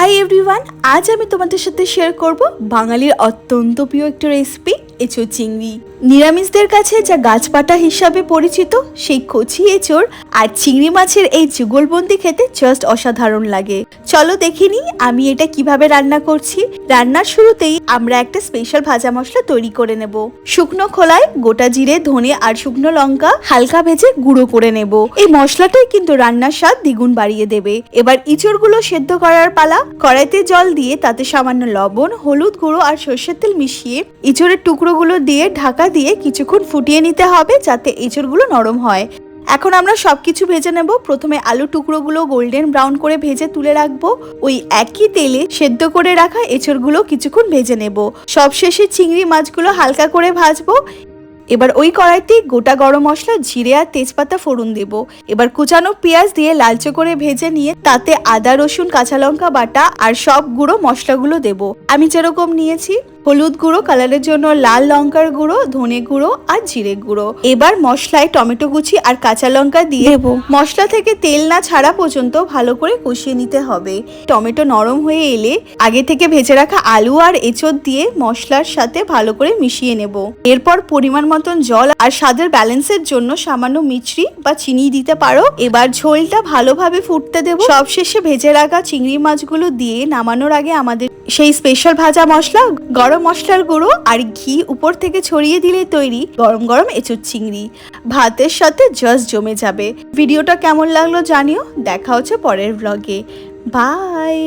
Hi everyone, আজ আমি তোমাদের সাথে শেয়ার করব বাঙালির অত্যন্ত প্রিয় একটা রেসিপি এঁচোড় চিংড়ি। নিরামিষদের কাছে যা গাছপাটা হিসাবে পরিচিত সেই কচি এঁচোড় আর চিংড়ি মাছের এই যুগলবন্দি খেতে জাস্ট অসাধারণ লাগে। চলো দেখে নিই আমি এটা কিভাবে রান্না করছি। রান্নার শুরুতেই আমরা একটা স্পেশাল ভাজা মশলা তৈরি করে নেব। শুকনো খোলায় গোটা জিরে, ধনে আর শুকনো লঙ্কা হালকা ভেজে গুঁড়ো করে নেব। এই মশলাটাই কিন্তু রান্নার স্বাদ দ্বিগুণ বাড়িয়ে দেবে। এবার ইঁচড়গুলো সেদ্ধ করার পালা। কড়াইতে জল দিয়ে তাতে সামান্য লবণ, হলুদ গুঁড়ো আর সর্ষের তেল মিশিয়ে ইঁচড়ের টুকরোগুলো দিয়ে ঢাকা দিয়ে কিছুক্ষণ ফুটিয়ে নিতে হবে যাতে এঁচড়গুলো নরম হয়। এখন আমরা সবকিছু ভেজে নেব। প্রথমে আলু টুকরোগুলো গোল্ডেন ব্রাউন করে ভেজে তুলে রাখবো। ওই একই তেলে সেদ্ধ করে রাখা এঁচড়গুলো কিছুক্ষণ ভেজে নেব। সবশেষে চিংড়ি মাছগুলো হালকা করে ভাজবো। এবার ওই কড়াইতে গোটা গরম মশলা, জিরে আর তেজপাতা ফোড়ন দেব। এবার কুচানো পেঁয়াজ দিয়ে লালচে করে ভেজে নিয়ে তাতে আদা, রসুন, কাঁচা লঙ্কা বাটা আর সব গুঁড়ো মশলাগুলো দেব। আমি যেরকম নিয়েছি হলুদ গুঁড়ো, কালারের জন্য লাল লঙ্কার গুঁড়ো, ধনে গুঁড়ো আর জিরে গুঁড়ো। এবার মশলায় টমেটো কুচি আর কাঁচা লঙ্কা দিয়ে দেব। মশলা থেকে তেল না ছাড়া পর্যন্ত ভালো করে কষিয়ে নিতে হবে। টমেটো নরম হয়ে এলে আগে থেকে ভেজে রাখা আলু আর এঁচোড় দিয়ে মশলার সাথে ভালো করে মিশিয়ে নেব। এরপর পরিমাণ মতন জল আর স্বাদের ব্যালেন্সের জন্য সামান্য মিছরি বা চিনি দিতে পারো। এবার ঝোলটা ভালোভাবে ফুটতে দেব। সবশেষে ভেজে রাখা চিংড়ি মাছগুলো দিয়ে নামানোর আগে আমাদের সেই স্পেশাল ভাজা মশলা, গরম মশলার গুঁড়ো আর ঘি উপর থেকে ছড়িয়ে দিলে তৈরি গরম গরম এঁচোড় চিংড়ি। ভাতের সাথে জাস্ট জমে যাবে। ভিডিওটা কেমন লাগলো জানিও। দেখা হচ্ছে পরের ব্লগে। বাই।